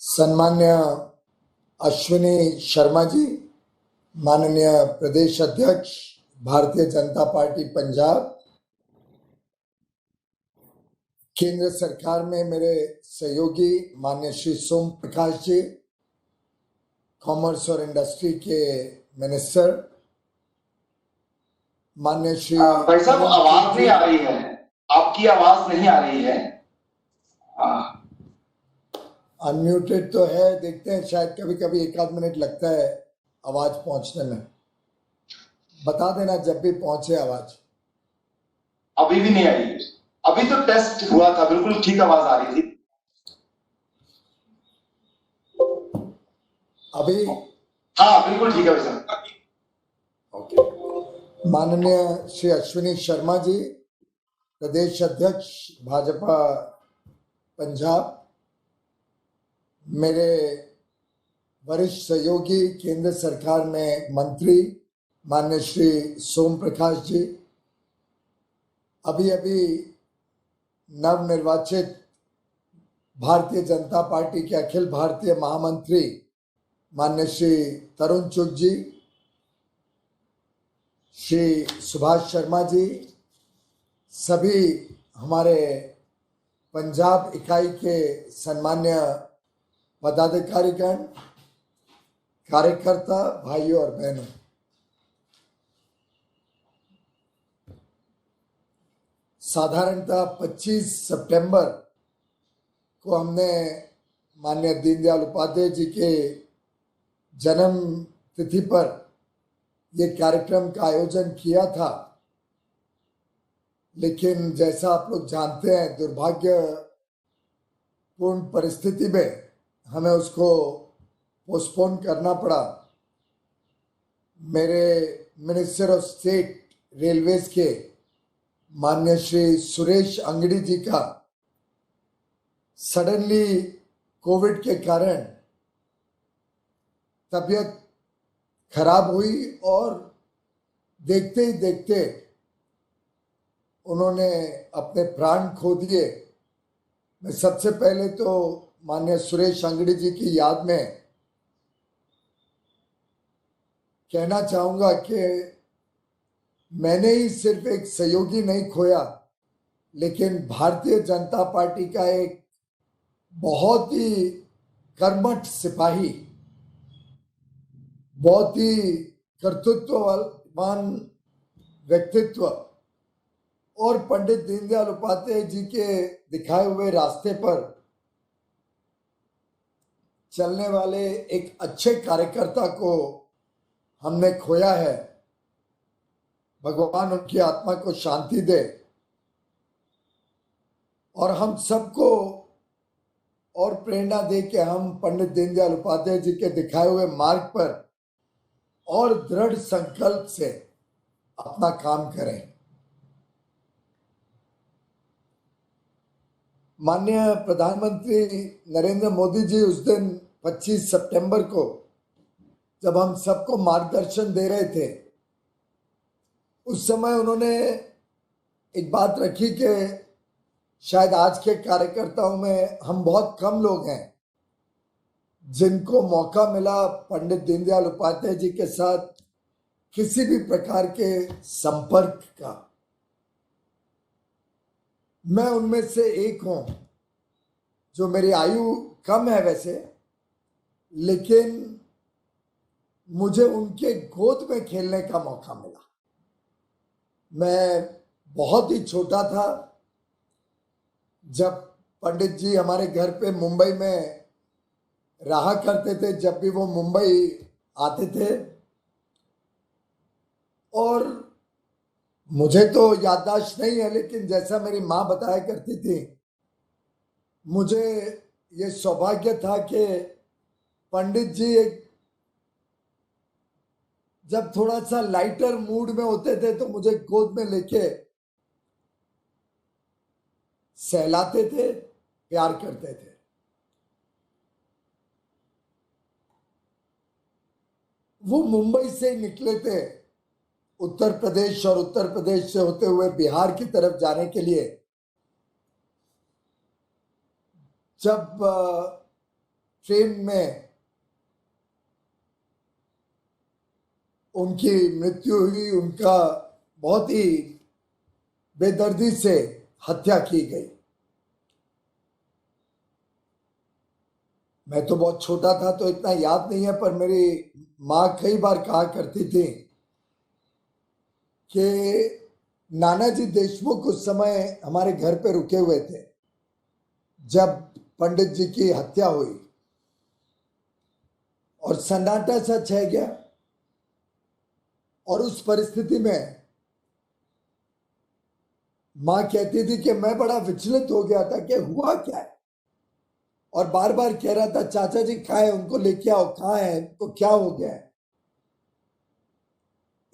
सन्मान्य अश्विनी शर्मा जी, माननीय प्रदेश अध्यक्ष भारतीय जनता पार्टी पंजाब, केंद्र सरकार में मेरे सहयोगी माननीय श्री सोम प्रकाश जी, कॉमर्स और इंडस्ट्री के मिनिस्टर, माननीय श्री भाई साहब आवाज नहीं आ रही है, आपकी आवाज नहीं आ रही है। अनम्यूटेड तो है, देखते हैं, शायद कभी कभी एक आध मिनट लगता है आवाज पहुंचने में। बता देना जब भी पहुंचे आवाज। अभी भी नहीं आई, अभी तो टेस्ट हुआ था, बिल्कुल ठीक आवाज आ रही थी। अभी हाँ बिल्कुल ठीक है भाई साहब। ओके। माननीय श्री अश्विनी शर्मा जी, प्रदेश अध्यक्ष भाजपा पंजाब, मेरे वरिष्ठ सहयोगी केंद्र सरकार में मंत्री माननीय श्री सोम प्रकाश जी, अभी अभी नवनिर्वाचित भारतीय जनता पार्टी के अखिल भारतीय महामंत्री माननीय श्री तरुण चुग जी, श्री सुभाष शर्मा जी, सभी हमारे पंजाब इकाई के सम्मान्य पदाधिकारीगण, कार्यकर्ता भाइयों और बहनों, साधारणतः 25 सितंबर को हमने माननीय दीनदयाल उपाध्याय जी के जन्म तिथि पर यह कार्यक्रम का आयोजन किया था, लेकिन जैसा आप लोग जानते हैं दुर्भाग्यपूर्ण परिस्थिति में हमें उसको पोस्टपोन करना पड़ा। मेरे मिनिस्टर ऑफ स्टेट रेलवेज के माननीय श्री सुरेश अंगड़ी जी का सडनली कोविड के कारण तबीयत खराब हुई और देखते ही देखते उन्होंने अपने प्राण खो दिए। मैं सबसे पहले तो माननीय सुरेश अंगड़ी जी की याद में कहना चाहूंगा कि मैंने ही सिर्फ एक सहयोगी नहीं खोया, लेकिन भारतीय जनता पार्टी का एक बहुत ही कर्मठ सिपाही, बहुत ही कर्तृत्ववान व्यक्तित्व और पंडित दीनदयाल उपाध्याय जी के दिखाए हुए रास्ते पर चलने वाले एक अच्छे कार्यकर्ता को हमने खोया है। भगवान उनकी आत्मा को शांति दे और हम सबको और प्रेरणा दे कि हम पंडित दीनदयाल उपाध्याय जी के दिखाए हुए मार्ग पर और दृढ़ संकल्प से अपना काम करें। माननीय प्रधानमंत्री नरेंद्र मोदी जी उस दिन 25 सितंबर को जब हम सबको मार्गदर्शन दे रहे थे, उस समय उन्होंने एक बात रखी कि शायद आज के कार्यकर्ताओं में हम बहुत कम लोग हैं जिनको मौका मिला पंडित दीनदयाल उपाध्याय जी के साथ किसी भी प्रकार के संपर्क का। मैं उनमें से एक हूं, जो मेरी आयु कम है वैसे, लेकिन मुझे उनके गोद में खेलने का मौका मिला। मैं बहुत ही छोटा था जब पंडित जी हमारे घर पे मुंबई में रहा करते थे, जब भी वो मुंबई आते थे। और मुझे तो याददाश्त नहीं है, लेकिन जैसा मेरी माँ बताया करती थी, मुझे ये सौभाग्य था कि पंडित जी जब थोड़ा सा लाइटर मूड में होते थे तो मुझे गोद में लेके सहलाते थे, प्यार करते थे। वो मुंबई से ही निकले थे उत्तर प्रदेश और उत्तर प्रदेश से होते हुए बिहार की तरफ जाने के लिए। जब ट्रेन में उनकी मृत्यु हुई, उनका बहुत ही बेदर्दी से हत्या की गई। मैं तो बहुत छोटा था तो इतना याद नहीं है, पर मेरी माँ कई बार कहा करती थी कि नानाजी देशमुख उस समय हमारे घर पे रुके हुए थे जब पंडित जी की हत्या हुई और सन्नाटा सा छा गया। और उस परिस्थिति में मां कहती थी कि मैं बड़ा विचलित हो गया था कि हुआ क्या है, और बार बार कह रहा था चाचा जी कहाँ है, उनको लेके आओ, कहाँ है, तो क्या हो गया है।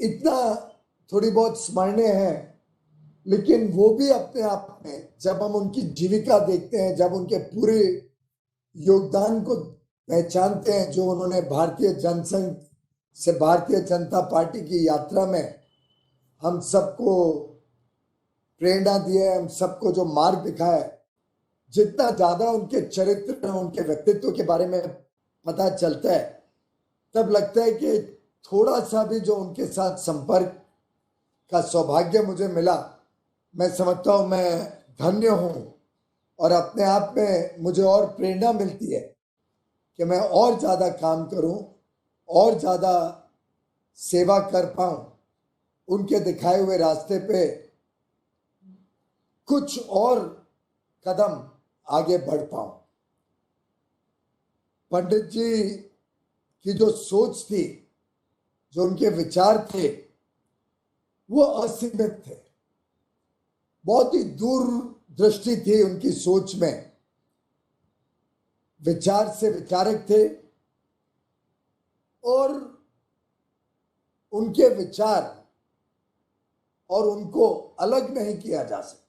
इतना थोड़ी बहुत स्मरणीय है, लेकिन वो भी अपने आप में जब हम उनकी जीविका देखते हैं, जब उनके पूरे योगदान को पहचानते हैं जो उन्होंने भारतीय जनसंघ से भारतीय जनता पार्टी की यात्रा में हम सबको प्रेरणा दी है, हम सबको जो मार्ग दिखाया है, जितना ज्यादा उनके चरित्र उनके व्यक्तित्व के बारे में पता चलता है, तब लगता है कि थोड़ा सा भी जो उनके साथ संपर्क का सौभाग्य मुझे मिला, मैं समझता हूं मैं धन्य हूं। और अपने आप में मुझे और प्रेरणा मिलती है कि मैं और ज्यादा काम करूं, और ज्यादा सेवा कर पाऊं, उनके दिखाए हुए रास्ते पे कुछ और कदम आगे बढ़ पाऊं। पंडित जी की जो सोच थी, जो उनके विचार थे, वो असीमित थे। बहुत ही दूरदृष्टि थी उनकी सोच में, विचार से विचारक थे, और उनके विचार और उनको अलग नहीं किया जा सकता।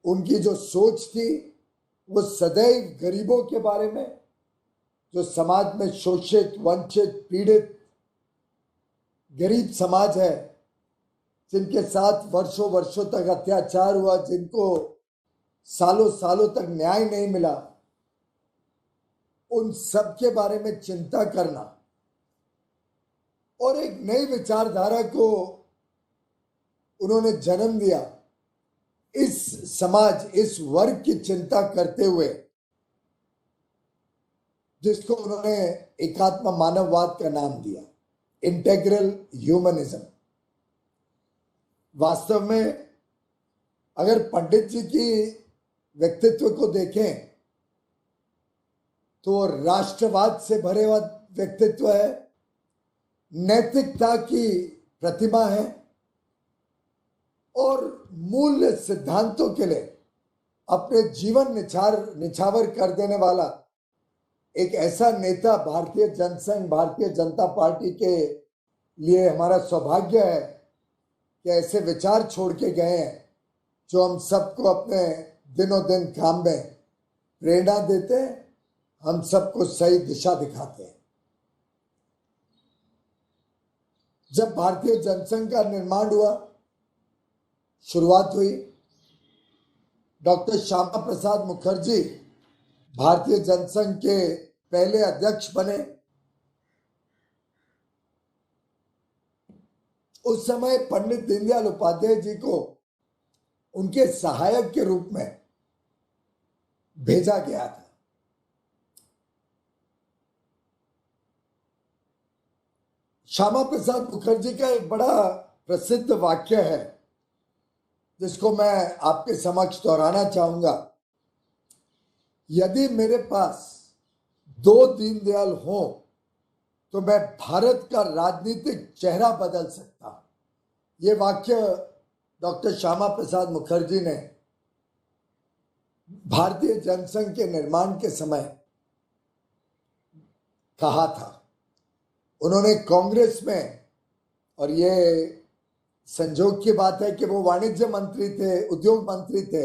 उनकी जो सोच थी वो सदैव गरीबों के बारे में, जो समाज में शोषित, वंचित, पीड़ित गरीब समाज है, जिनके साथ वर्षों वर्षों तक अत्याचार हुआ, जिनको सालों सालों तक न्याय नहीं मिला, उन सब के बारे में चिंता करना और एक नई विचारधारा को उन्होंने जन्म दिया। इस समाज, इस वर्ग की चिंता करते हुए, जिसको उन्होंने एकात्म मानववाद का नाम दिया, इंटेग्रल ह्यूमनिज्म। वास्तव में अगर पंडित जी की व्यक्तित्व को देखें तो राष्ट्रवाद से भरे हुआ व्यक्तित्व है, नैतिकता की प्रतिमा है, और मूल्य सिद्धांतों के लिए अपने जीवन निछावर कर देने वाला एक ऐसा नेता भारतीय जनसंघ, भारतीय जनता पार्टी के लिए हमारा सौभाग्य है कि ऐसे विचार छोड़ के गए हैं जो हम सबको अपने दिनों दिन काम में प्रेरणा देते हैं, हम सबको सही दिशा दिखाते हैं। जब भारतीय जनसंघ का निर्माण हुआ, शुरुआत हुई, डॉक्टर श्यामा प्रसाद मुखर्जी भारतीय जनसंघ के पहले अध्यक्ष बने। उस समय पंडित दीनदयाल उपाध्याय जी को उनके सहायक के रूप में भेजा गया था। श्यामा प्रसाद मुखर्जी का एक बड़ा प्रसिद्ध वाक्य है जिसको मैं आपके समक्ष दोहराना चाहूंगा। यदि मेरे पास 2 दीनदयाल हो तो मैं भारत का राजनीतिक चेहरा बदल सकता हूं। यह वाक्य डॉक्टर श्यामा प्रसाद मुखर्जी ने भारतीय जनसंघ के निर्माण के समय कहा था। उन्होंने कांग्रेस में, और ये संजोग की बात है कि वो वाणिज्य मंत्री थे, उद्योग मंत्री थे,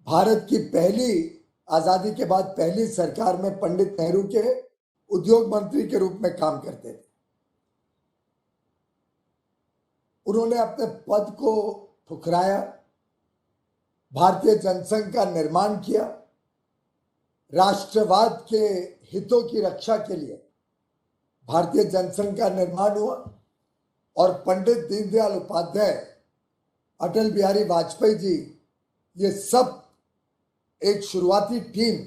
भारत की पहली आजादी के बाद पहली सरकार में पंडित नेहरू के उद्योग मंत्री के रूप में काम करते थे। उन्होंने अपने पद को ठुकराया, भारतीय जनसंघ का निर्माण किया, राष्ट्रवाद के हितों की रक्षा के लिए भारतीय जनसंघ का निर्माण हुआ और पंडित दीनदयाल उपाध्याय, अटल बिहारी वाजपेयी जी, ये सब एक शुरुआती टीम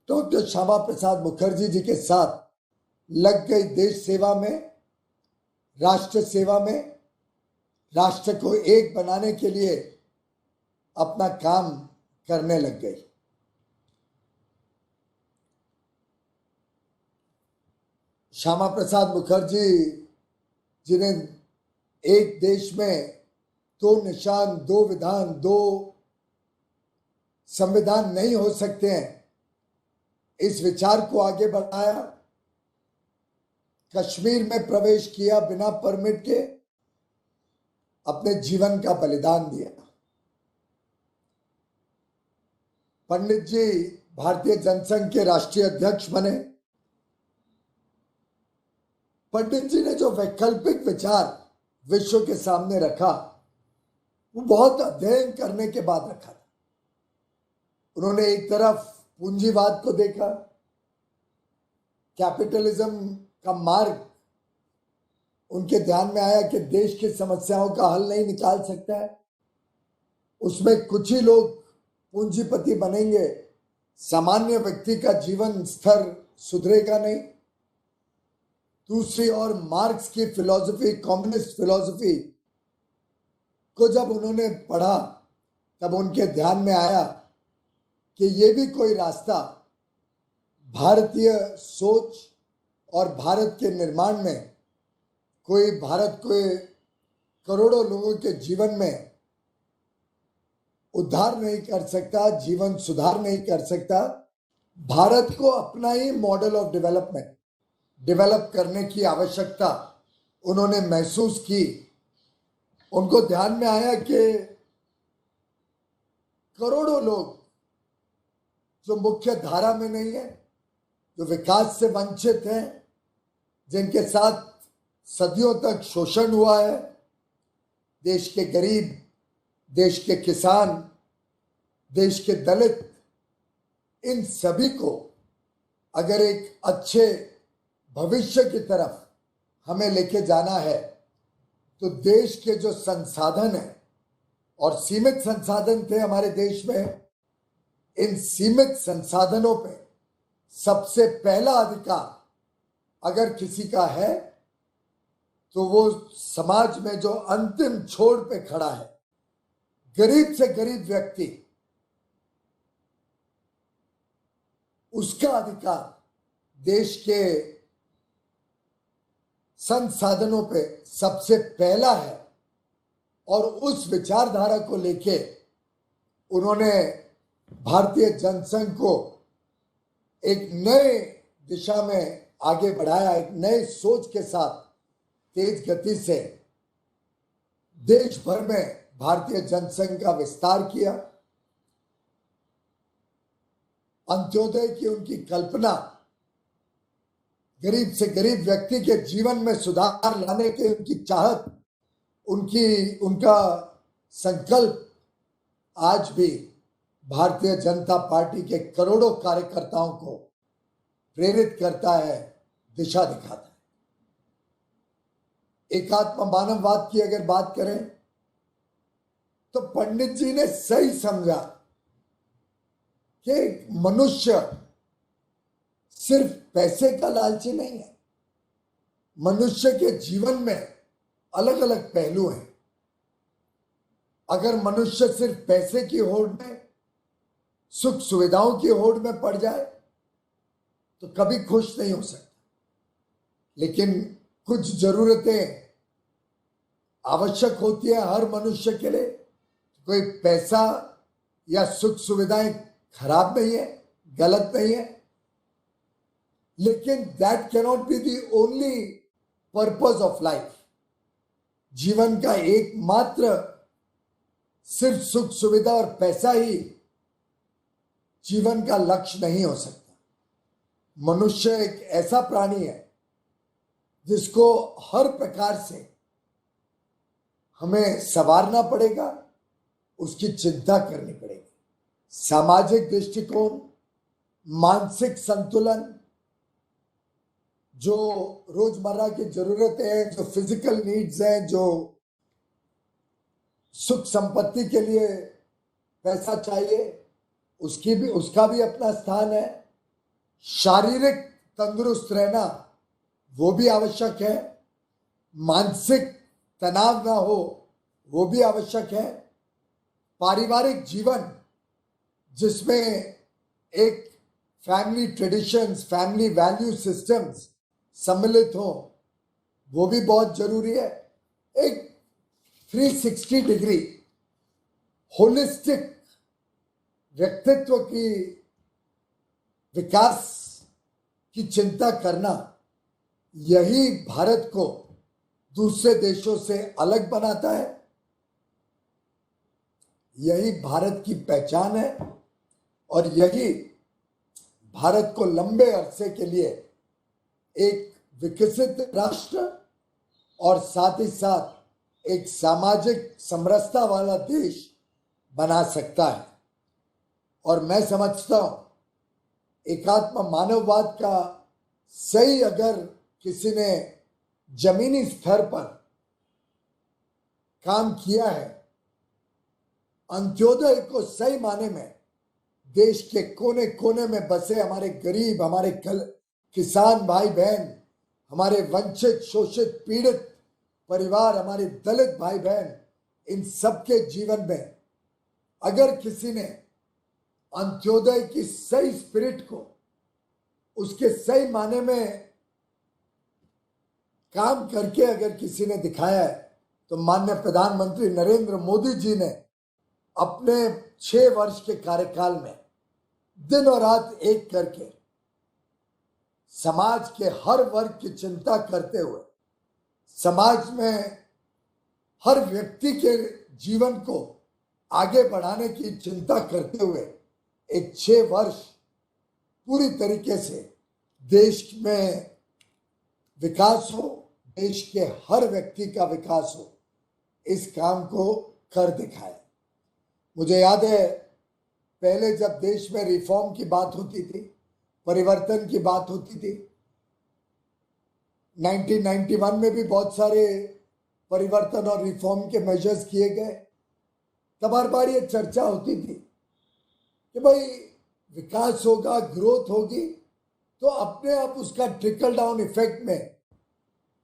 डॉक्टर श्यामा प्रसाद मुखर्जी जी के साथ लग गई देश सेवा में, राष्ट्र सेवा में, राष्ट्र को एक बनाने के लिए अपना काम करने लग गई। श्यामा प्रसाद मुखर्जी जिन्हें एक देश में दो निशान, दो विधान, दो संविधान नहीं हो सकते हैं, इस विचार को आगे बढ़ाया, कश्मीर में प्रवेश किया बिना परमिट के, अपने जीवन का बलिदान दिया। पंडित जी भारतीय जनसंघ के राष्ट्रीय अध्यक्ष बने। पंडित जी ने जो वैकल्पिक विचार विश्व के सामने रखा, वो बहुत अध्ययन करने के बाद रखा था। उन्होंने एक तरफ पूंजीवाद को देखा, कैपिटलिज्म का मार्ग उनके ध्यान में आया कि देश की समस्याओं का हल नहीं निकाल सकता है, उसमें कुछ ही लोग पूंजीपति बनेंगे, सामान्य व्यक्ति का जीवन स्तर सुधरेगा नहीं। दूसरी ओर मार्क्स की फिलॉसफी, कम्युनिस्ट फिलॉसफी को जब उन्होंने पढ़ा, तब उनके ध्यान में आया कि ये भी कोई रास्ता भारतीय सोच और भारत के निर्माण में, कोई भारत को करोड़ों लोगों के जीवन में उद्धार नहीं कर सकता, जीवन सुधार नहीं कर सकता। भारत को अपना ही मॉडल ऑफ डेवलपमेंट डेवलप करने की आवश्यकता उन्होंने महसूस की। उनको ध्यान में आया कि करोड़ों लोग जो मुख्य धारा में नहीं है, जो विकास से वंचित हैं, जिनके साथ सदियों तक शोषण हुआ है, देश के गरीब, देश के किसान, देश के दलित, इन सभी को अगर एक अच्छे भविष्य की तरफ हमें लेके जाना है, तो देश के जो संसाधन है, और सीमित संसाधन थे हमारे देश में, इन सीमित संसाधनों पे सबसे पहला अधिकार अगर किसी का है, तो वो समाज में जो अंतिम छोर पे खड़ा है, गरीब से गरीब व्यक्ति, उसका अधिकार देश के संसाधनों पे सबसे पहला है। और उस विचारधारा को लेके उन्होंने भारतीय जनसंघ को एक नए दिशा में आगे बढ़ाया, एक नए सोच के साथ तेज गति से देश भर में भारतीय जनसंघ का विस्तार किया। अंत्योदय की उनकी कल्पना, गरीब से गरीब व्यक्ति के जीवन में सुधार लाने की उनकी चाहत, उनका संकल्प आज भी भारतीय जनता पार्टी के करोड़ों कार्यकर्ताओं को प्रेरित करता है, दिशा दिखाता है। एकात्म मानववाद की अगर बात करें, तो पंडित जी ने सही समझा कि मनुष्य सिर्फ पैसे का लालची नहीं है। मनुष्य के जीवन में अलग अलग पहलू हैं। अगर मनुष्य सिर्फ पैसे की होड़ में, सुख सुविधाओं की होड़ में पड़ जाए, तो कभी खुश नहीं हो सकता। लेकिन कुछ जरूरतें आवश्यक होती है हर मनुष्य के लिए। कोई पैसा या सुख सुविधाएं खराब नहीं है, गलत नहीं है, लेकिन that cannot be the only purpose of life. जीवन का एकमात्र सिर्फ सुख सुविधा और पैसा ही जीवन का लक्ष्य नहीं हो सकता। मनुष्य एक ऐसा प्राणी है जिसको हर प्रकार से हमें संवारना पड़ेगा, उसकी चिंता करनी पड़ेगी। सामाजिक दृष्टिकोण, मानसिक संतुलन, जो रोजमर्रा की जरूरतें हैं, जो फिजिकल नीड्स हैं, जो सुख संपत्ति के लिए पैसा चाहिए, उसका भी अपना स्थान है। शारीरिक तंदुरुस्त रहना वो भी आवश्यक है। मानसिक तनाव ना हो वो भी आवश्यक है। पारिवारिक जीवन जिसमें एक family traditions, family value systems सम्मिलित हो, वो भी बहुत जरूरी है। एक 360 डिग्री होलिस्टिक व्यक्तित्व की विकास की चिंता करना, यही भारत को दूसरे देशों से अलग बनाता है, यही भारत की पहचान है और यही भारत को लंबे अरसे के लिए एक विकसित राष्ट्र और साथ ही साथ एक सामाजिक समरसता वाला देश बना सकता है। और मैं समझता हूं एकात्म मानववाद का सही अगर किसी ने जमीनी स्तर पर काम किया है, अंत्योदय को सही माने में देश के कोने कोने में बसे हमारे गरीब, हमारे किसान भाई बहन, हमारे वंचित, शोषित, पीड़ित परिवार, हमारे दलित भाई बहन, इन सबके जीवन में अगर किसी ने अंत्योदय की सही स्पिरिट को उसके सही माने में काम करके अगर किसी ने दिखाया है, तो माननीय प्रधानमंत्री नरेंद्र मोदी जी ने अपने 6 वर्ष के कार्यकाल में दिन और रात एक करके समाज के हर वर्ग की चिंता करते हुए, समाज में हर व्यक्ति के जीवन को आगे बढ़ाने की चिंता करते हुए एक 6 वर्ष पूरी तरीके से देश में विकास हो, देश के हर व्यक्ति का विकास हो, इस काम को कर दिखाए। मुझे याद है पहले जब देश में रिफॉर्म की बात होती थी, परिवर्तन की बात होती थी, 1991 में भी बहुत सारे परिवर्तन और रिफॉर्म के मेजर्स किए गए। तब हर बार ये चर्चा होती थी कि भाई विकास होगा, ग्रोथ होगी तो अपने आप उसका ट्रिकल डाउन इफेक्ट में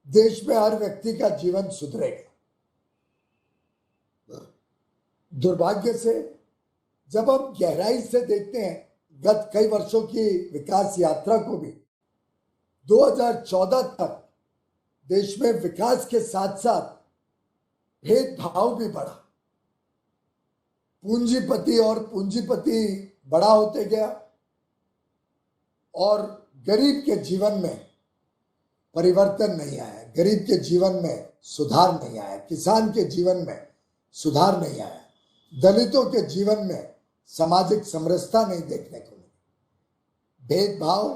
देश में हर व्यक्ति का जीवन सुधरेगा। दुर्भाग्य से जब हम गहराई से देखते हैं गत कई वर्षों की विकास यात्रा को भी, 2014 तक देश में विकास के साथ साथ भेदभाव भी बढ़ा। पूंजीपति बड़ा होते गया और गरीब के जीवन में परिवर्तन नहीं आया, गरीब के जीवन में सुधार नहीं आया, किसान के जीवन में सुधार नहीं आया, दलितों के जीवन में सामाजिक समरसता नहीं देखने को मिली। भेदभाव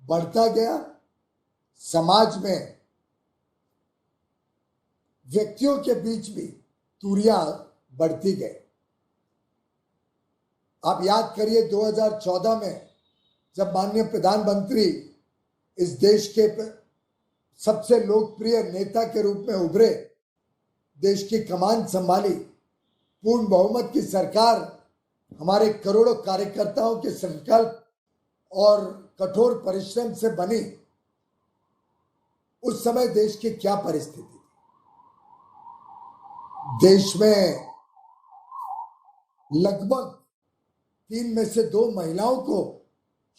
बढ़ता गया, समाज में व्यक्तियों के बीच भी दूरियां बढ़ती गई। आप याद करिए 2014 में जब माननीय प्रधानमंत्री इस देश के सबसे लोकप्रिय नेता के रूप में उभरे, देश की कमान संभाली, पूर्ण बहुमत की सरकार हमारे करोड़ों कार्यकर्ताओं के संकल्प और कठोर परिश्रम से बनी, उस समय देश की क्या परिस्थिति थी? देश में लगभग 3 में से 2 महिलाओं को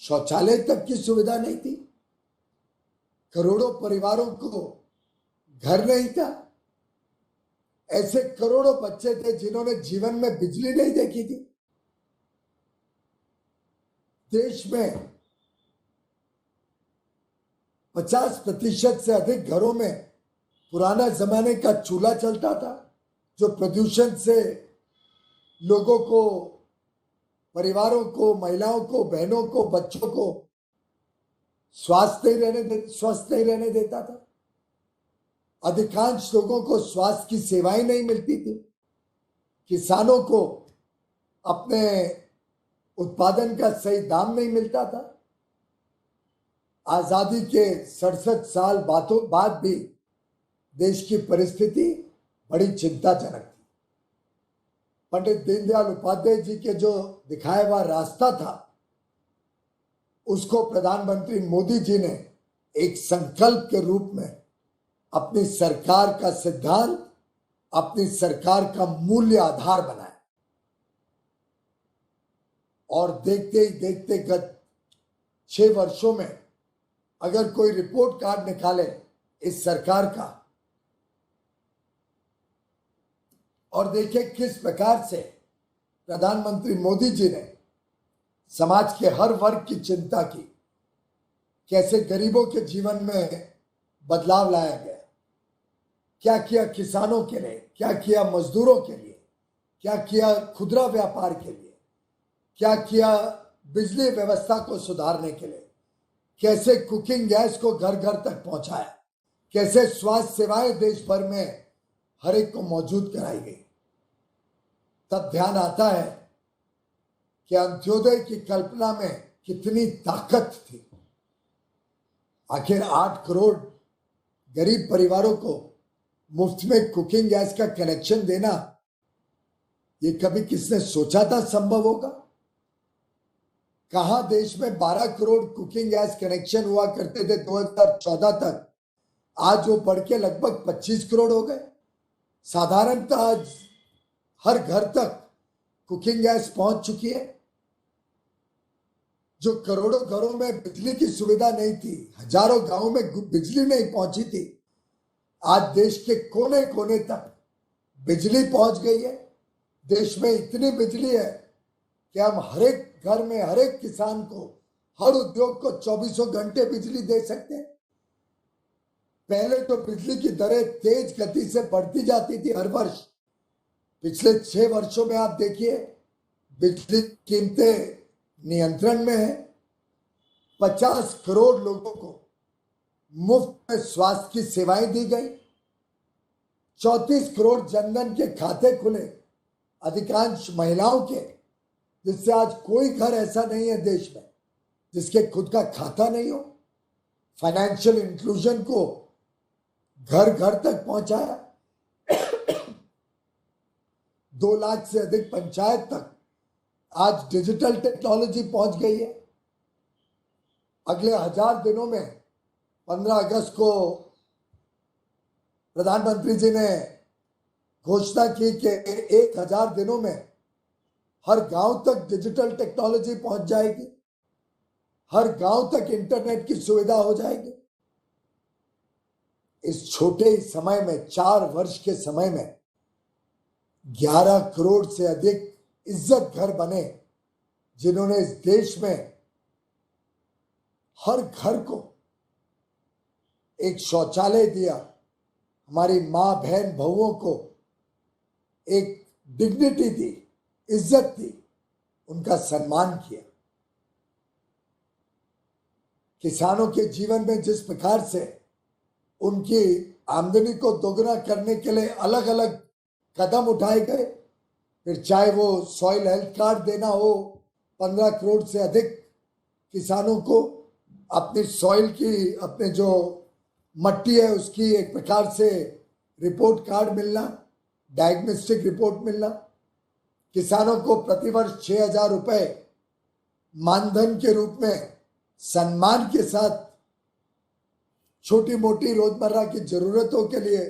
शौचालय तक की सुविधा नहीं थी, करोड़ों परिवारों को घर नहीं था, ऐसे करोड़ों बच्चे थे जिन्होंने जीवन में बिजली नहीं देखी थी। देश में 50% से अधिक घरों में पुराना जमाने का चूल्हा चलता था, जो प्रदूषण से लोगों को, परिवारों को, महिलाओं को, बहनों को, बच्चों को स्वस्थ नहीं रहने देता था। अधिकांश लोगों को स्वास्थ्य की सेवाएं नहीं मिलती थी। किसानों को अपने उत्पादन का सही दाम नहीं मिलता था। आजादी के 67 साल बाद भी देश की परिस्थिति बड़ी चिंताजनक थी। पंडित दीनदयाल उपाध्याय जी के जो दिखाया हुआ रास्ता था, उसको प्रधानमंत्री मोदी जी ने एक संकल्प के रूप में अपनी सरकार का सिद्धांत, अपनी सरकार का मूल्य आधार बनाया। और देखते ही देखते गत 6 वर्षों में अगर कोई रिपोर्ट कार्ड निकाले इस सरकार का और देखे किस प्रकार से प्रधानमंत्री मोदी जी ने समाज के हर वर्ग की चिंता की, कैसे गरीबों के जीवन में बदलाव लाया गया, क्या किया किसानों के लिए, क्या किया मजदूरों के लिए, क्या किया खुदरा व्यापार के लिए, क्या किया बिजली व्यवस्था को सुधारने के लिए, कैसे कुकिंग गैस को घर घर तक पहुंचाया, कैसे स्वास्थ्य सेवाएं देश भर में हर एक को मौजूद कराई गई, तब ध्यान आता है कि अंत्योदय की कल्पना में कितनी ताकत थी। आखिर 8 करोड़ गरीब परिवारों को मुफ्त में कुकिंग गैस का कनेक्शन देना, ये कभी किसने सोचा था संभव होगा? कहां देश में 12 करोड़ कुकिंग गैस कनेक्शन हुआ करते थे 2014 तक, आज वो बढ़ के लगभग 25 करोड़ हो गए। साधारणतः आज हर घर तक कुकिंग गैस पहुंच चुकी है। जो करोड़ों घरों में बिजली की सुविधा नहीं थी, हजारों गांवों में बिजली नहीं पहुंची थी, आज देश के कोने कोने तक बिजली पहुंच गई है। देश में इतनी बिजली है कि हम हर एक घर में, हर एक किसान को, हर उद्योग को 24 घंटे बिजली दे सकते हैं। पहले तो बिजली की दरें तेज गति से बढ़ती जाती थी हर वर्ष। पिछले 6 वर्षों में आप देखिए बिजली की कीमतें नियंत्रण में है। 50 करोड़ लोगों को मुफ्त में स्वास्थ्य की सेवाएं दी गई। 34 करोड़ जनधन के खाते खुले, अधिकांश महिलाओं के, जिससे आज कोई घर ऐसा नहीं है देश में जिसके खुद का खाता नहीं हो। फाइनेंशियल इंक्लूजन को घर घर तक पहुंचाया। 2 लाख से अधिक पंचायत तक आज डिजिटल टेक्नोलॉजी पहुंच गई है। अगले 1000 दिनों में 15 अगस्त को प्रधानमंत्री जी ने घोषणा की कि 1000 दिनों में हर गांव तक डिजिटल टेक्नोलॉजी पहुंच जाएगी, हर गांव तक इंटरनेट की सुविधा हो जाएगी। इस छोटे ही समय में, 4 वर्ष के समय में 11 करोड़ से अधिक इज्जत घर बने, जिन्होंने इस देश में हर घर को एक शौचालय दिया, हमारी मां बहन बहुओं को एक डिग्निटी दी, इज्जत दी, उनका सम्मान किया। किसानों के जीवन में जिस प्रकार से उनकी आमदनी को दोगुना करने के लिए अलग अलग कदम उठाए गए, फिर चाहे वो सॉइल हेल्थ कार्ड देना हो, 15 करोड़ से अधिक किसानों को अपनी सॉइल की, अपने जो मट्टी है उसकी एक प्रकार से रिपोर्ट कार्ड मिलना, डायग्नोस्टिक रिपोर्ट मिलना, किसानों को प्रतिवर्ष 6000 रुपए मानधन के रूप में सम्मान के साथ छोटी मोटी रोजमर्रा की जरूरतों के लिए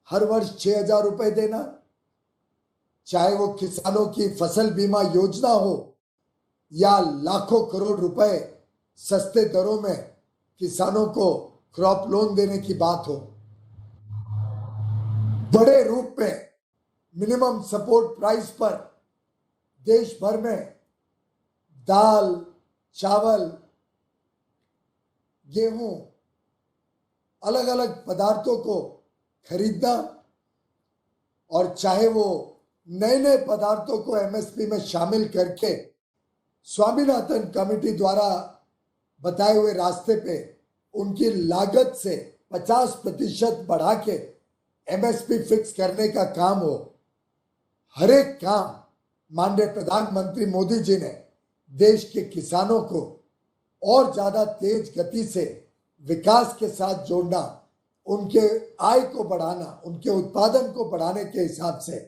हर वर्ष 6000 रुपए देना, चाहे वो किसानों की फसल बीमा योजना हो या लाखों करोड़ रुपए सस्ते दरों में किसानों को क्रॉप लोन देने की बात हो, बड़े रूप में मिनिमम सपोर्ट प्राइस पर देश भर में दाल, चावल, गेहूं, अलग अलग पदार्थों को खरीदना, और चाहे वो नए नए पदार्थों को एमएसपी में शामिल करके स्वामीनाथन कमेटी द्वारा बताए हुए रास्ते पे उनकी लागत से 50% बढ़ा के एमएसपी फिक्स करने का काम हो। हर एक काम माननीय प्रधानमंत्री मोदी जी ने देश के किसानों को और ज्यादा तेज गति से विकास के साथ जोड़ना, उनके आय को बढ़ाना, उनके उत्पादन को बढ़ाने के हिसाब से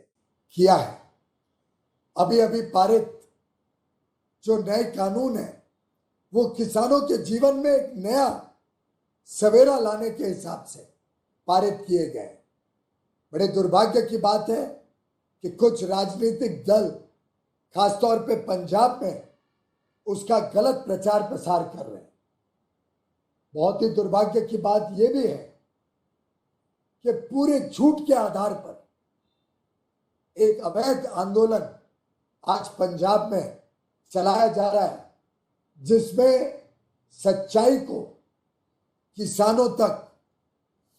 किया है। अभी अभी पारित जो नए कानून है वो किसानों के जीवन में एक नया सवेरा लाने के हिसाब से पारित किए गए। बड़े दुर्भाग्य की बात है कि कुछ राजनीतिक दल, खासतौर पे पंजाब में, उसका गलत प्रचार प्रसार कर रहे हैं। बहुत ही दुर्भाग्य की बात यह भी है कि पूरे झूठ के आधार पर एक अवैध आंदोलन आज पंजाब में चलाया जा रहा है, जिसमें सच्चाई को किसानों तक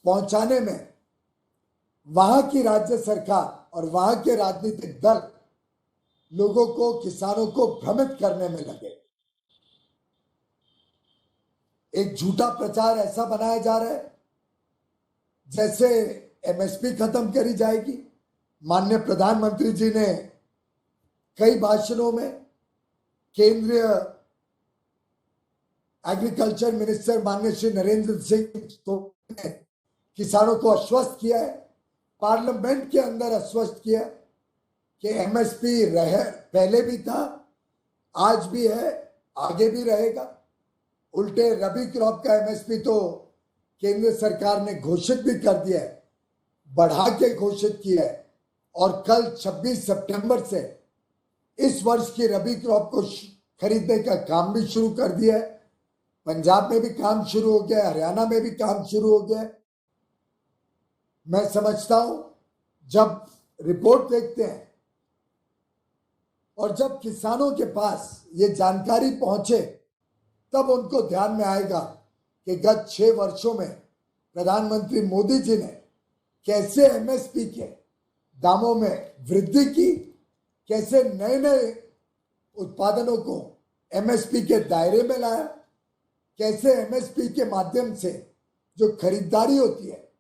पहुंचाने में वहां की राज्य सरकार और वहां के राजनीतिक दल लोगों को, किसानों को भ्रमित करने में लगे। एक झूठा प्रचार ऐसा बनाया जा रहा है जैसे एमएसपी खत्म करी जाएगी। माननीय प्रधानमंत्री जी ने कई भाषणों में केंद्रीय एग्रीकल्चर मिनिस्टर माननीय श्री नरेंद्र सिंह तोमर ने किसानों को आश्वस्त किया है, पार्लियामेंट के अंदर आश्वस्त किया कि एमएसपी पहले भी था, आज भी है, आगे भी रहेगा। उल्टे रबी क्रॉप का एमएसपी तो केंद्र सरकार ने घोषित भी कर दिया है, बढ़ा के घोषित किया है, और कल 26 सितंबर से इस वर्ष की रबी क्रॉप को खरीदने का काम भी शुरू कर दिया है। पंजाब में भी काम शुरू हो गया, हरियाणा में भी काम शुरू हो गया। मैं समझता हूं जब रिपोर्ट देखते हैं और जब किसानों के पास ये जानकारी पहुंचे, तब उनको ध्यान में आएगा कि गत 6 वर्षों में प्रधानमंत्री मोदी जी ने कैसे एमएसपी के दामों में वृद्धि की, कैसे नए नए उत्पादनों को एमएसपी के दायरे में लाया, कैसे एमएसपी के माध्यम से जो खरीदारी होती है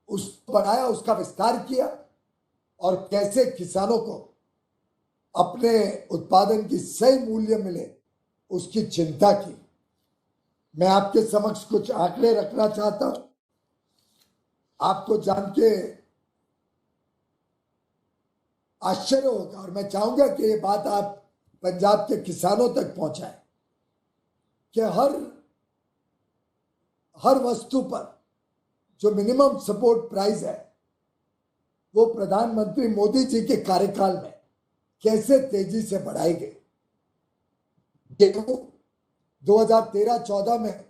उसको बढ़ाया, उसका विस्तार किया, और कैसे किसानों को अपने उत्पादन की सही मूल्य मिले उसकी चिंता की। मैं आपके समक्ष कुछ आंकड़े रखना चाहता हूं। आपको जान के आश्चर्य होगा और मैं चाहूंगा कि ये बात आप पंजाब के किसानों तक पहुंचाएं कि हर वस्तु पर जो मिनिमम सपोर्ट प्राइस है वो प्रधानमंत्री मोदी जी के कार्यकाल में कैसे तेजी से बढ़ाई गई। गेहूं 2013-14 में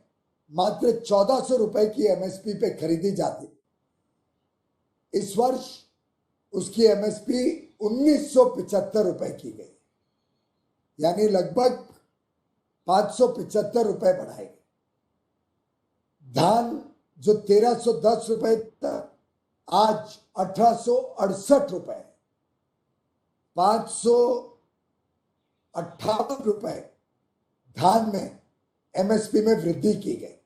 मात्र 1400 रुपए की एमएसपी पे खरीदी जाती, इस वर्ष उसकी एमएसपी 1975 रुपए की गई, यानी लगभग 575 रुपए बढ़ाए गए। धान जो 1310 रुपए था आज 1868 रुपए, 558 रुपए धान में एमएसपी में वृद्धि की गई।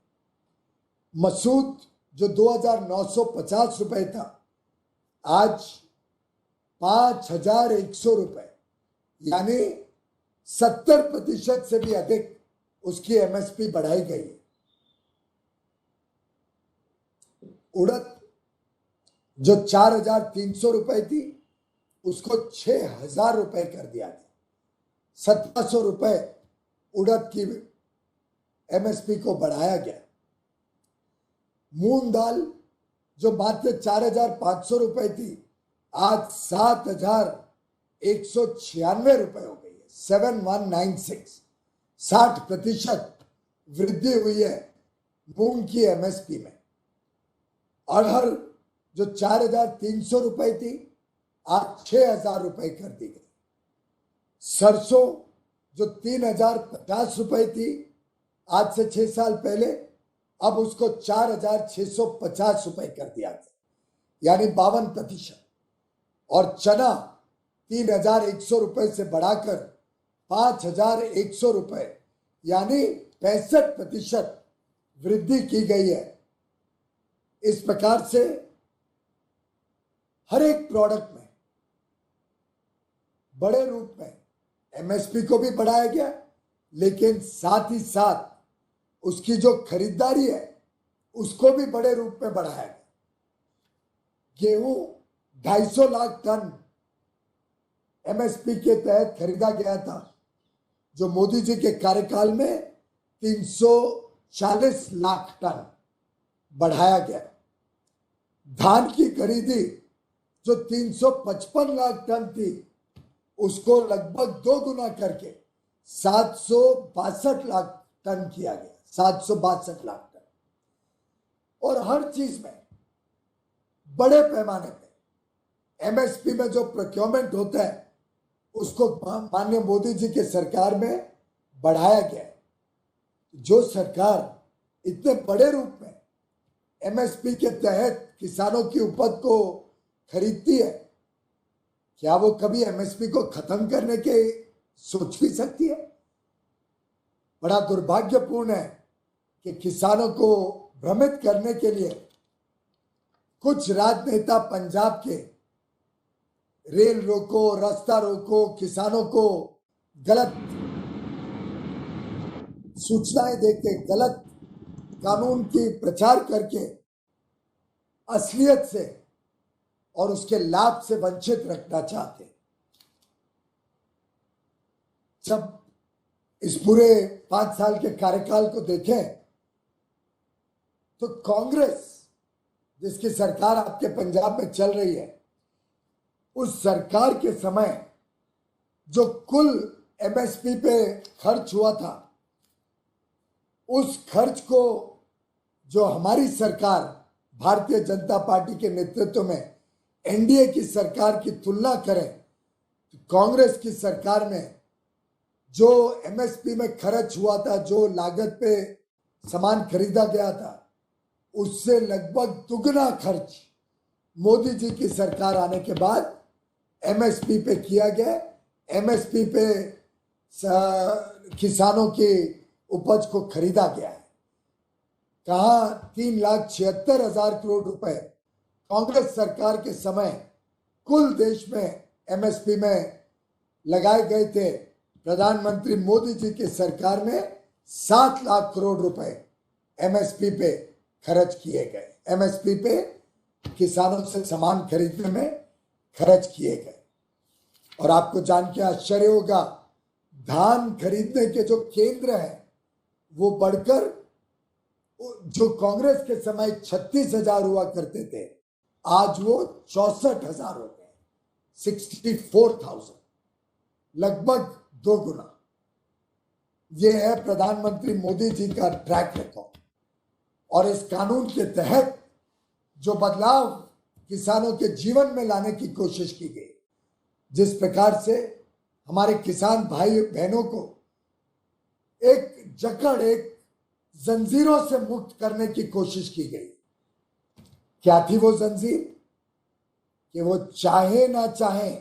मसूद जो 2950 रुपए था आज 5100 रुपए, यानी 70% से भी अधिक उसकी एमएसपी बढ़ाई गई है। उड़द जो 4300 रुपए थी उसको 6000 रुपए कर दिया गया, 1700 रुपए उड़द की एमएसपी को बढ़ाया गया। मूंग दाल जो मात्र 4500 रुपए थी आज 7196 रुपए हो गई है, 7196। 60% वृद्धि हुई है मूंग की एमएसपी में। अरहर जो 4300 रुपए थी आज 6000 रुपए कर दी गई। सरसों जो 3050 रुपए थी आज से 6 साल पहले, अब उसको 4650 रुपए कर दिया गया, यानी 52%। और चना 3100 रुपए से बढ़ाकर 5100 रुपए, यानी 65% वृद्धि की गई है। इस प्रकार से हर एक प्रोडक्ट में बड़े रूप में एमएसपी को भी बढ़ाया गया लेकिन साथ ही साथ उसकी जो खरीदारी है उसको भी बड़े रूप में बढ़ाया गया। गेहूं 250 लाख टन एमएसपी के तहत खरीदा गया था, जो मोदी जी के कार्यकाल में 340 लाख टन बढ़ाया गया। धान की खरीदी जो 355 लाख टन थी उसको लगभग 2 गुना करके 762 लाख टन किया गया, 762 लाख टन। और हर चीज में बड़े पैमाने पे एमएसपी में जो प्रोक्योरमेंट होता है उसको माननीय मोदी जी के सरकार में बढ़ाया गया है। जो सरकार इतने बड़े रूप में एमएसपी के तहत किसानों की उपज को खरीदती है, क्या वो कभी एमएसपी को खत्म करने के सोच भी सकती है? बड़ा दुर्भाग्यपूर्ण है कि किसानों को भ्रमित करने के लिए कुछ राजनेता पंजाब के रेल रोको, रास्ता रोको, किसानों को गलत सूचनाएं देके, गलत कानून की प्रचार करके असलियत से और उसके लाभ से वंचित रखना चाहते। जब इस पूरे 5 साल के कार्यकाल को देखें तो कांग्रेस, जिसकी सरकार आपके पंजाब में चल रही है, उस सरकार के समय जो कुल एमएसपी पे खर्च हुआ था, उस खर्च को जो हमारी सरकार भारतीय जनता पार्टी के नेतृत्व में एनडीए की सरकार की तुलना करें तो कांग्रेस की सरकार में जो एमएसपी में खर्च हुआ था, जो लागत पे सामान खरीदा गया था, उससे लगभग दुगना खर्च मोदी जी की सरकार आने के बाद एमएसपी पे किया गया। एमएसपी पे किसानों की उपज को खरीदा गया है। कहा 3,76,000 करोड़ रुपए कांग्रेस सरकार के समय कुल देश में एमएसपी में लगाए गए थे। प्रधानमंत्री मोदी जी की सरकार में 7 लाख करोड़ रुपए एमएसपी पे खर्च किए गए, एमएसपी पे किसानों से सामान खरीदने में खर्च किए गए। और आपको जान के आश्चर्य होगा, धान खरीदने के जो केंद्र हैं वो बढ़कर, जो कांग्रेस के समय 36,000 हुआ करते थे, आज वो 64,000 हो गए, 64,000, लगभग 2 गुना। ये है प्रधानमंत्री मोदी जी का ट्रैक रिकॉर्ड। और इस कानून के तहत जो बदलाव किसानों के जीवन में लाने की कोशिश की गई, जिस प्रकार से हमारे किसान भाई बहनों को एक जकड़, एक जंजीरों से मुक्त करने की कोशिश की गई। क्या थी वो जंजीर? कि वो चाहे ना चाहे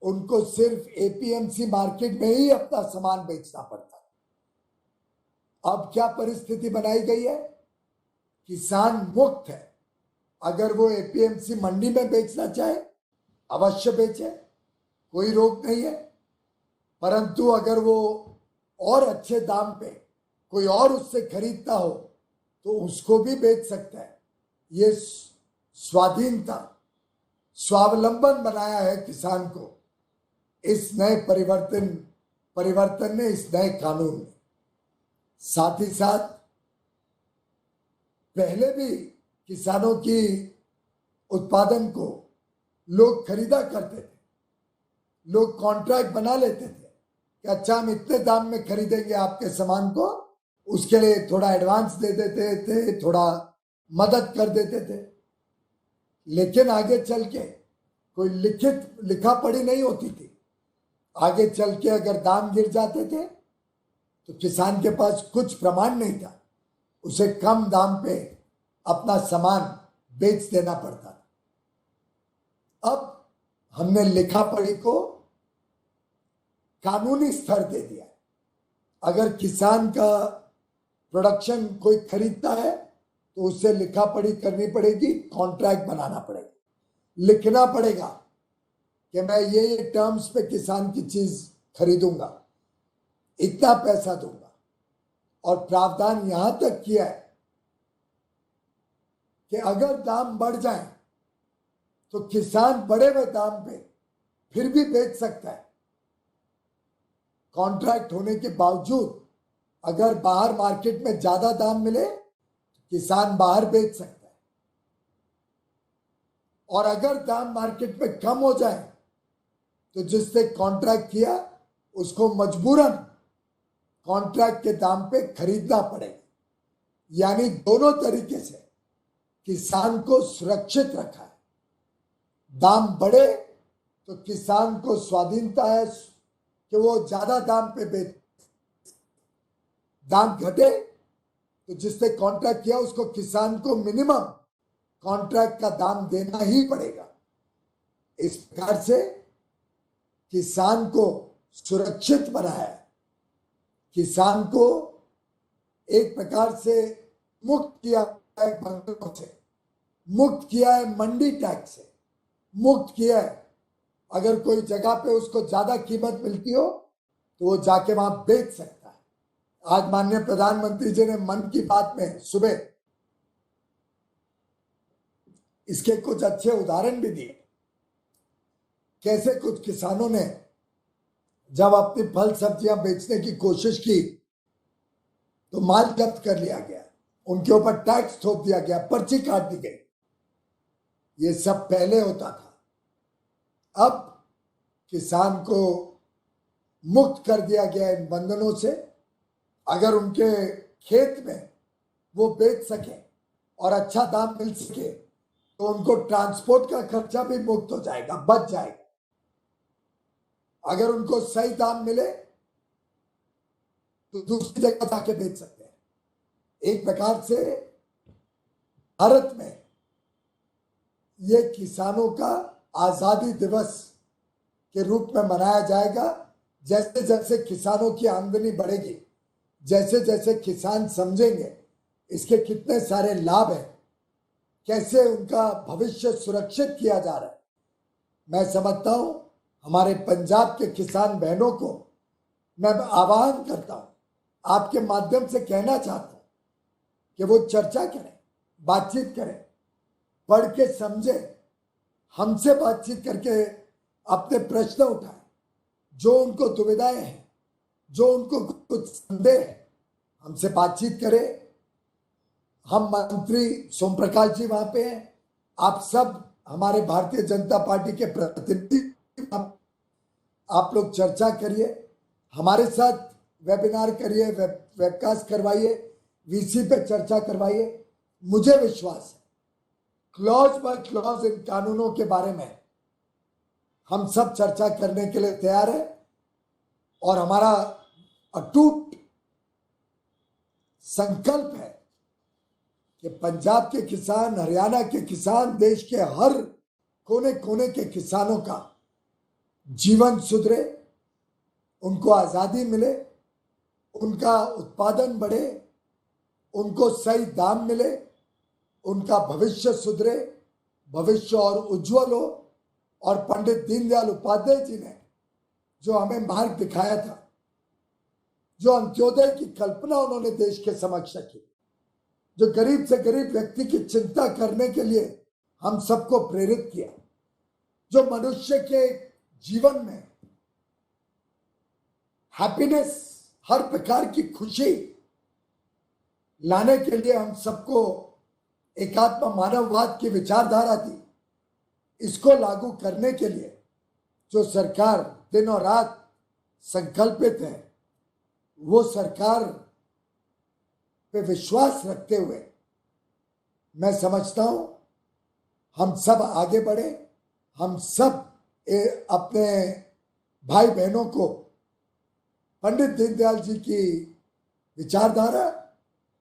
उनको सिर्फ एपीएमसी मार्केट में ही अपना सामान बेचना पड़ता है। अब क्या परिस्थिति बनाई गई है? किसान मुक्त है। अगर वो एपीएमसी मंडी में बेचना चाहे अवश्य बेचे, कोई रोक नहीं है। परंतु अगर वो और अच्छे दाम पे कोई और उससे खरीदता हो तो उसको भी बेच सकता है। ये स्वाधीनता, स्वावलंबन बनाया है किसान को इस नए परिवर्तन ने, इस नए कानून ने। साथ ही साथ पहले भी किसानों की उत्पादन को लोग खरीदा करते थे, लोग कॉन्ट्रैक्ट बना लेते थे कि अच्छा हम इतने दाम में खरीदेंगे आपके सामान को, उसके लिए थोड़ा एडवांस दे देते थे, थोड़ा मदद कर देते थे। लेकिन आगे चल के कोई लिखा पढ़ी नहीं होती थी। आगे चल के अगर दाम गिर जाते थे तो किसान के पास कुछ प्रमाण नहीं था, उसे कम दाम पे अपना सामान बेच देना पड़ता था। अब हमने लिखा पढ़ी को कानूनी स्तर दे दिया। अगर किसान का प्रोडक्शन कोई खरीदता है तो उससे लिखा पढ़ी करनी पड़ेगी, कॉन्ट्रैक्ट बनाना पड़ेगा, लिखना पड़ेगा कि मैं ये टर्म्स पे किसान की चीज खरीदूंगा। इतना पैसा दूंगा। और प्रावधान यहां तक किया है कि अगर दाम बढ़ जाए तो किसान बढ़े हुए दाम पे फिर भी बेच सकता है। कॉन्ट्रैक्ट होने के बावजूद अगर बाहर मार्केट में ज्यादा दाम मिले तो किसान बाहर बेच सकता है, और अगर दाम मार्केट में कम हो जाए तो जिसने कॉन्ट्रैक्ट किया उसको मजबूरन कॉन्ट्रैक्ट के दाम पे खरीदना पड़ेगा। यानी दोनों तरीके से किसान को सुरक्षित रखा है। दाम बढ़े तो किसान को स्वाधीनता है कि वो ज्यादा दाम पे बेच, दाम घटे तो जिसने कॉन्ट्रैक्ट किया उसको किसान को मिनिमम कॉन्ट्रैक्ट का दाम देना ही पड़ेगा। इस प्रकार से किसान को सुरक्षित बनाया है, किसान को एक प्रकार से मुक्त किया है बंधनों से, मुक्त किया है मंडी टैक्स से, मुक्त किया है अगर कोई जगह पे उसको ज्यादा कीमत मिलती हो तो वो जाके वहां बेच सकता है। आज माननीय प्रधानमंत्री जी ने मन की बात में सुबह इसके कुछ अच्छे उदाहरण भी दिए, कैसे कुछ किसानों ने जब अपनी फल सब्जियां बेचने की कोशिश की तो माल जब्त कर लिया गया, उनके ऊपर टैक्स थोप दिया गया, पर्ची काट दी गई। ये सब पहले होता था। अब किसान को मुक्त कर दिया गया इन बंधनों से। अगर उनके खेत में वो बेच सके और अच्छा दाम मिल सके तो उनको ट्रांसपोर्ट का खर्चा भी मुक्त हो जाएगा, बच जाएगा। अगर उनको सही दाम मिले तो दूसरी जगह जाके बेच सकते हैं। एक प्रकार से भारत में ये किसानों का आजादी दिवस के रूप में मनाया जाएगा। जैसे जैसे किसानों की आमदनी बढ़ेगी, जैसे जैसे किसान समझेंगे इसके कितने सारे लाभ हैं, कैसे उनका भविष्य सुरक्षित किया जा रहा है, मैं समझता हूं हमारे पंजाब के किसान बहनों को मैं आह्वान करता हूं, आपके माध्यम से कहना चाहता हूं कि वो चर्चा करें, बातचीत करें, पढ़ के समझे, हमसे बातचीत करके अपने प्रश्न उठाएं, जो उनको दुविधाएं हैं, जो उनको कुछ संदेह है, हमसे बातचीत करें। हम मंत्री सोम प्रकाश जी वहां पे हैं, आप सब हमारे भारतीय जनता पार्टी के प्रतिनिधि, आप लोग चर्चा करिए, हमारे साथ वेबिनार करिए, वेबकास्ट करवाइए, वीसी पे चर्चा करवाइए। मुझे विश्वास है क्लॉज बाय क्लॉज इन कानूनों के बारे में हम सब चर्चा करने के लिए तैयार है, और हमारा अटूट संकल्प है कि पंजाब के किसान, हरियाणा के किसान, देश के हर कोने कोने के किसानों का जीवन सुधरे, उनको आजादी मिले, उनका उत्पादन बढ़े, उनको सही दाम मिले, उनका भविष्य सुधरे, भविष्य और उज्जवल हो। और पंडित दीनदयाल उपाध्याय जी ने जो हमें मार्ग दिखाया था, जो अंत्योदय की कल्पना उन्होंने देश के समक्ष रखी, जो गरीब से गरीब व्यक्ति की चिंता करने के लिए हम सबको प्रेरित किया, जो मनुष्य के जीवन में हैप्पीनेस, हर प्रकार की खुशी लाने के लिए हम सबको एकात्म मानववाद की विचारधारा दी, इसको लागू करने के लिए जो सरकार दिन और रात संकल्पित है, वो सरकार पे विश्वास रखते हुए मैं समझता हूं हम सब आगे बढ़े, हम सब अपने भाई बहनों को पंडित दीनदयाल जी की विचारधारा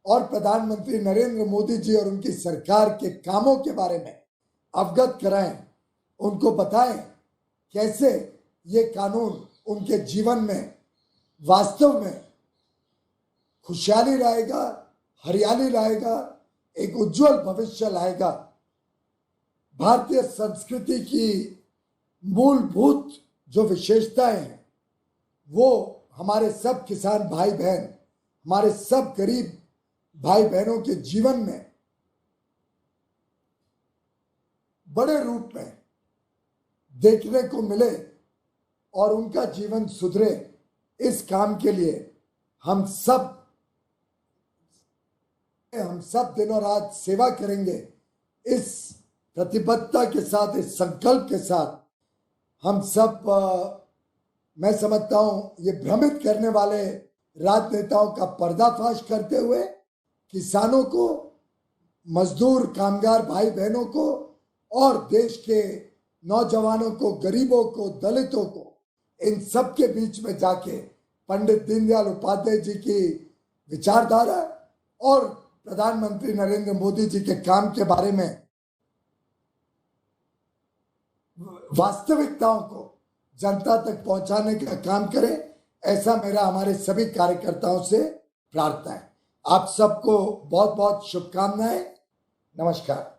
और प्रधानमंत्री नरेंद्र मोदी जी और उनकी सरकार के कामों के बारे में अवगत कराएं, उनको बताएं कैसे ये कानून उनके जीवन में वास्तव में खुशहाली लाएगा, हरियाली लाएगा, एक उज्जवल भविष्य लाएगा। भारतीय संस्कृति की मूलभूत जो विशेषताएं हैं वो हमारे सब किसान भाई बहन, हमारे सब गरीब भाई बहनों के जीवन में बड़े रूप में देखने को मिले और उनका जीवन सुधरे, इस काम के लिए हम सब दिनों रात सेवा करेंगे। इस प्रतिबद्धता के साथ, इस संकल्प के साथ हम सब मैं समझता हूं ये भ्रमित करने वाले राजनेताओं का पर्दाफाश करते हुए किसानों को, मजदूर कामगार भाई बहनों को और देश के नौजवानों को, गरीबों को, दलितों को, इन सब के बीच में जाके पंडित दीनदयाल उपाध्याय जी की विचारधारा और प्रधानमंत्री नरेंद्र मोदी जी के काम के बारे में वास्तविकताओं को जनता तक पहुंचाने का काम करें, ऐसा मेरा हमारे सभी कार्यकर्ताओं से प्रार्थना है। आप सबको बहुत बहुत शुभकामनाएं। नमस्कार।